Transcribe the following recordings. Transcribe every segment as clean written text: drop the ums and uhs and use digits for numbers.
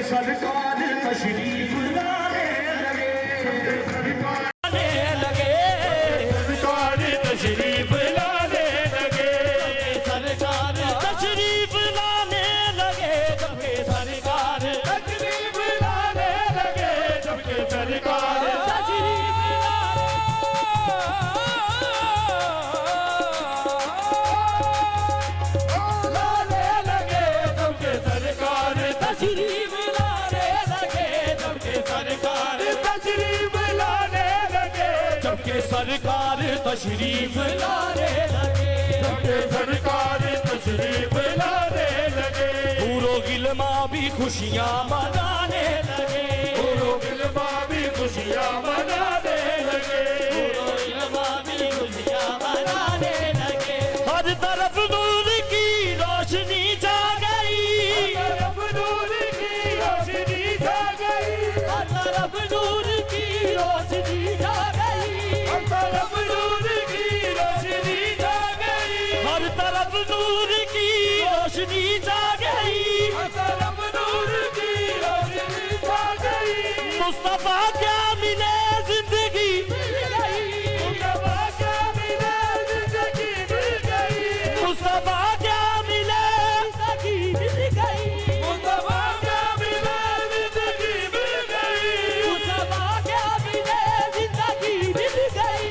सरकार तशरीफ लाने लगे, सरकार तशरीफ लाने लगे, सरकार तशरीफ लाने लगे, जबकि सरकार तशरीफ लाने लगे, जबकि सरकार तशरीफ लाने लगे, जबकि सरकार तशरीफ सरकार तशरीफ लाने लगे, जबकि सरकार तशरीफ लाने लगे, पूरो गिलमा भी खुशियाँ मनाने लगे, पूरो गिलमा भी खुशियाँ मनाने लगे, पूरो गिलमा भी खुशियाँ मनाने लगे, हर तरफ नूर की रोशनी छा गई, हर तरफ नूर की रोशनी छा गई, हर तरफ नूर की रोशनी छा गई, हर तरफ नूर की रोशनी छा गई, हर तरफ नूर की रोशनी छा गई, हर तरफ नूर की रोशनी छा गई, मुस्तफा क्या मिले जिंदगी मिल गई, मुस्तफा क्या मिले जिंदगी मिल गई, मुस्तफा क्या मिले जिंदगी मिल गई, मुस्तफा क्या मिले जिंदगी मिल गई, मुस्तफा क्या मिले जिंदगी मिल गई,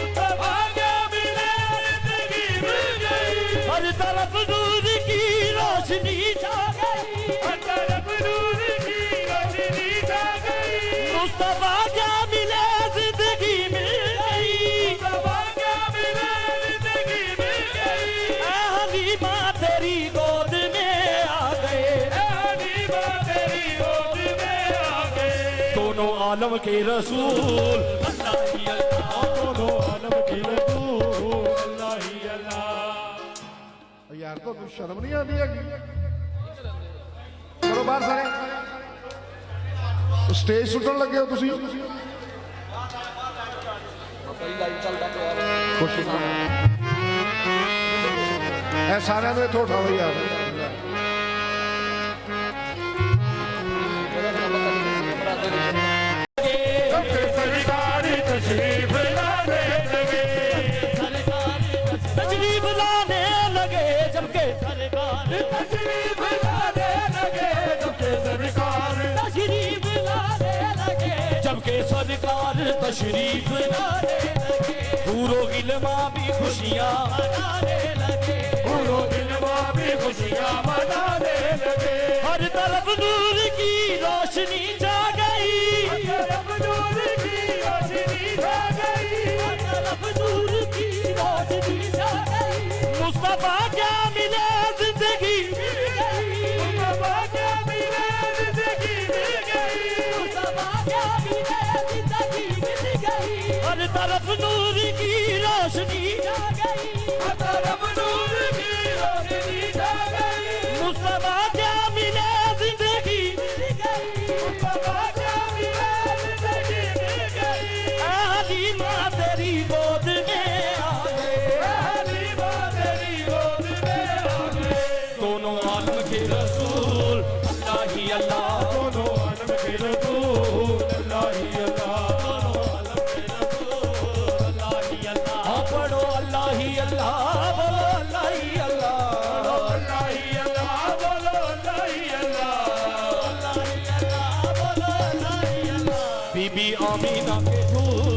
मुस्तफा क्या मिले जिंदगी मिल गई, हर तरफ नूर की रोशनी छा गई, हर तरफ नूर की रोशनी छा गई, मुस्तफा क्या मिले जिंदगी मिल गई, मुस्तफा क्या मिले जिंदगी मिल गई, ऐ हलीमा तेरी गोद में आ गए, ऐ हलीमा तेरी गोद में आ गए, दोनों आलम के रसूल अल्लाह ही अल्लाह, दोनों आलम के रसूल अल्लाह ही अल्लाह। यार तो शर्म नहीं आती है, करो बाहर सारे, स्टेज सुटन लगे हो तुसी, सारे ने इत्थों उठाओ यार, सरकार तशरीफ लाने लगे, सरकार तशरीफ लाने लगे, जबकि सरकार तशरीफ लाने लगे, जबकि सरकार तशरीफ लाने लगे, जबकि सरकार तशरीफ लाने लगे, पूरो गिलमा भी खुशियाँ मनाने लगे, पूरो गिलमा भी खुशियाँ मनाने लगे, हर हर तरफ नूर की रोशनी छा गई, हर तरफ नूर की रोशनी छा गई, हर तरफ नूर की रोशनी छा गई। मुस्तफा क्या मिले जिंदगी मिल गई, मुस्तफा क्या मिले जिंदगी मिल गई, मुस्तफा क्या मिले जिंदगी मिल गई। हर तरफ नूर की रोशनी छा गई, हर तरफ नूर की रोशनी छा गई। मुस्तफा क्या मिले जिंदगी मिल गई, मुस्तफा क्या मिले जिंदगी मिल गई। हलीमा तेरी गोद में आ गए, हलीमा तेरी गोद में आ गए। दोनों आलम के रसूल अल्लाह ही अल्लाह, दोनों आलम के रसूल अल्लाह ही अल्लाह, दोनों आलम के रसूल अल्लाह ही अल्लाह। पढ़ो अल्लाह ही अल्लाह, बोलो अल्लाह ही अल्लाह, अल्लाह ही अल्लाह, बोलो अल्लाह ही अल्लाह, अल्लाह ही अल्लाह, बोलो अल्लाह ही अल्लाह। बीबी आमीना के फूल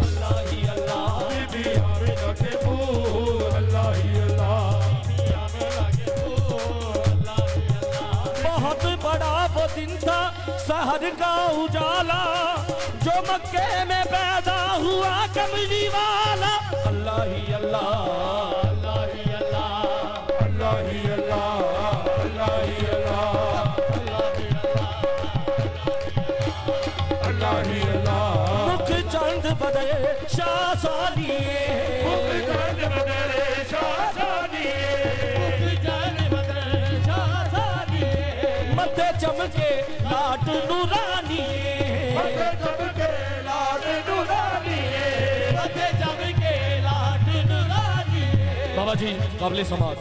अल्लाह ही अल्लाह, बीबी आमीना के फूल अल्लाह ही अल्लाह, बीबी आमीना के फूल अल्लाह ही अल्लाह। बहुत बड़ा वो दिन था सहर का उजाला, जो मक्के में पैदा हुआ कमली वाला। अल्लाह ही अल्लाह, अल्लाह ही अल्लाह, अल्लाह ही अल्लाह, अल्लाह ही अल्लाह, अल्लाह ही अल्लाह। मुख चंद बदले शाह सानिए, मुख चंद बदले शाह सानिए, मुख चंद बदले शाह सानिए। मथे चमके लाट नूरानिए, मथे चमके लाट नूरानिए, मथे चमके लाट नूरानिए। बाबा जी काबिल समाज।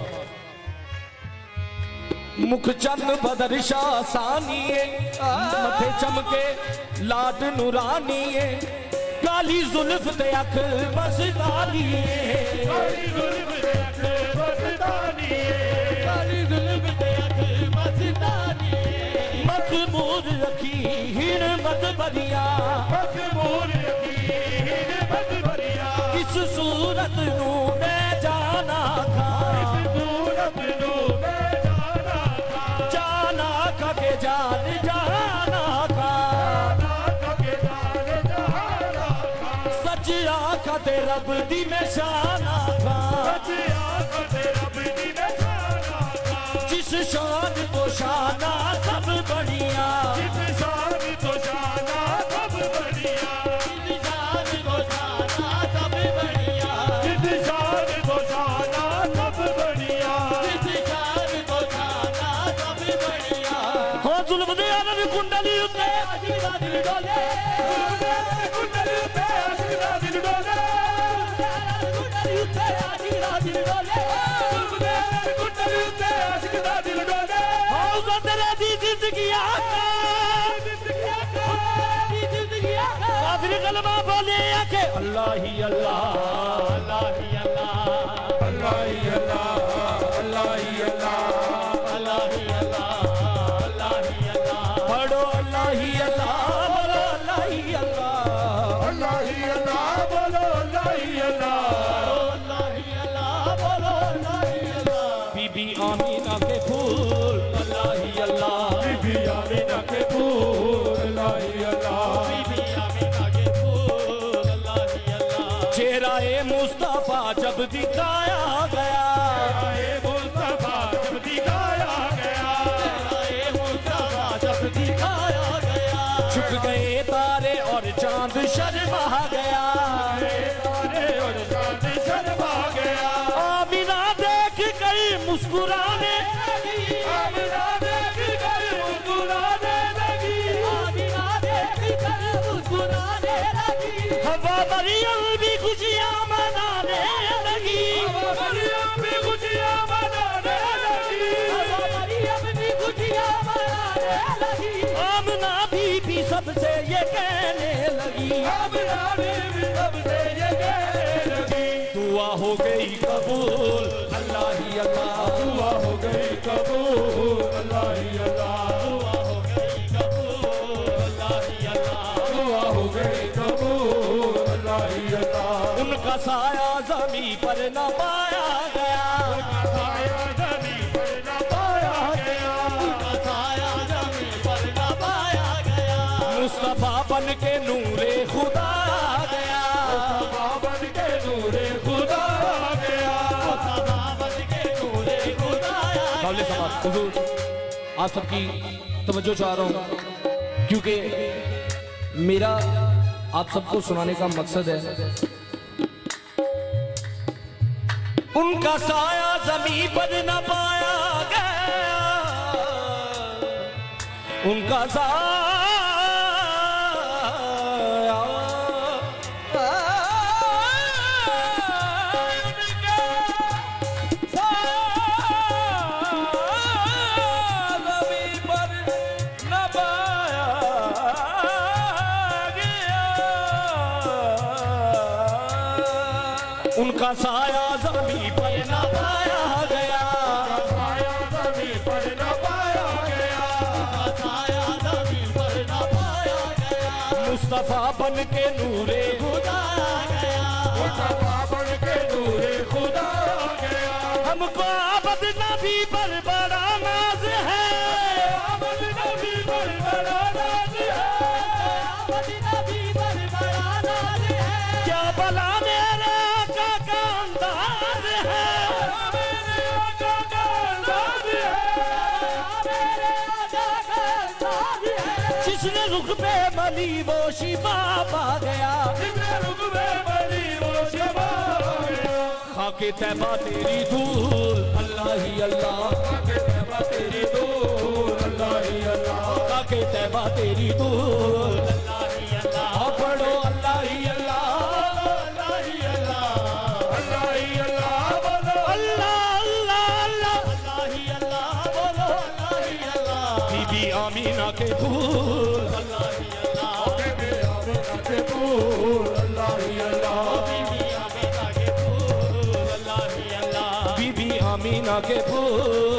मुख चंद बदर शाह सानिए, मथे चमके लाट नूरानिए। काली जुल्फ ते अख मस्तानिए, काली जुल्फ ते अख मस्तानिए, काली जुल्फ ते अख मस्तानिए। मखमूर रखी हिण मत बरिया, मखमूर रखी हिण मत बरिया। इस सूरत नू मैं जाना था, इस सूरत नू मैं जाना था, जाना का के जान जाना का, जाना का के जान जाना का। सच आखा ते रब दी मैं शाना था, सच आखा ते रब दी मैं शाना था। जिस शान तो शाना सब बढ़िया, जिस शान तो शाना सब बढ़िया, जिस शान तो शाना सब बढ़िया, जिस शान तो शाना सब बढ़िया, जिस शान तो शाना सब बढ़िया। हो जुल्म दे आलम कुंडली उत्ते आशिक दा दिल डोले, कुंडली उत्ते आशिक दा दिल डोले, कुंडली उत्ते आशिक दा दिल डोले, कुंडली उत्ते आशिक दा दिल डोले। हो तेरे दी जिंदगी आका, जिंदगी आका। काफिर कलमा बोले आके अल्लाह ही अल्लाह, अल्लाह ही अल्लाह, अल्लाह ही अल्लाह, अल्लाह ही अल्लाह, अल्लाह ही अल्लाह, अल्लाह ही अल्लाह। पढ़ो अल्लाह ही अल्लाह, बोलो अल्लाह ही अल्लाह, अल्लाह ही अल्लाह, बोलो अल्लाह ही अल्लाह, अल्लाह ही अल्लाह, बोलो अल्लाह ही अल्लाह। बीबी आमीना के फूल अल्लाह ही अल्लाह, बीबी आमीना के फूल अल्लाह ही अल्लाह, बीबी आमीना के फूल अल्लाह ही अल्लाह। चेहरा-ए मुस्तफा जब दिखाया गया, चेहरा-ए मुस्तफा जब दिखाया गया, चेहरा-ए मुस्तफा जब दिखाया गया। झुक गए तारे और चांद शर्मा गया, तारे और चांद शर्मा गया। आमीना देख कर मुस्कुराने लगी, आमीना देख कर मुस्कुराने लगी, आमीना देख कर मुस्कुराने लगी। हवा मरियम भी खुशियां मनाने लगी, हवा मरियम भी खुशियां मनाने लगी, हवा मरियम भी खुशियां मनाने लगी। आमना भी सबसे ये कहने लगी, आमना भी सबसे ये कहने लगी। दुआ हो गई कबूल अल्लाह ही अल्लाह, दुआ हो गई कबूल अल्लाह ही अल्लाह, दुआ हो गई कबूल अल्लाह ही अल्लाह, दुआ हो गई कबूल अल्लाह ही अल्लाह। उनका साया ज़मीं पर न पाया गया, उनका साया ज़मीं पर न पाया गया, उनका साया आप सबकी तवज्जो चाह रहा हूं क्योंकि मेरा आप सबको सुनाने का मकसद है। उनका साया जमीन पर न पाया गया, उनका साया उनका साया ज़मीन पर न पाया गया, साया ज़मीन पर न पाया गया, साया ज़मीन पर न पाया गया। मुस्तफा बन के नूरे खुदा गया, मुस्तफा बन के नूरे खुदा गया। हमको आबद नबी पर बड़ा नाज है, आबद नबी पर बड़ा नाज है, आबद नबी पर बड़ा नाज है। क्या भला मेरे आका का अंदाज है, मेरे आका का अंदाज है, मेरे आका का अंदाज है। जिसने रुख पे मली वो शिफा पा गया, जिसने रुख पे मली वो शिफा पा गया। खाके तैबा तेरी धूल अल्लाह ही अल्लाह, खाके तैबा तेरी धूल अल्लाह ही अल्लाह, खाके तैबा तेरी धूल अल्लाह ही अल्लाह। पढ़ो अल्लाह ही अल्लाह, अल्लाह ही अल्लाह, अल्लाह ही अल्लाह, बोलो अल्लाह अल्लाह अल्लाह, अल्लाह ही अल्लाह, बोलो अल्लाह ही अल्लाह। बीबी आमीना के फूल अल्लाह ही अल्लाह, बीबी आमीना के फूल अल्लाह ही अल्लाह, बीबी आमीना के फूल अल्लाह ही अल्लाह, बीबी आमीना के फूल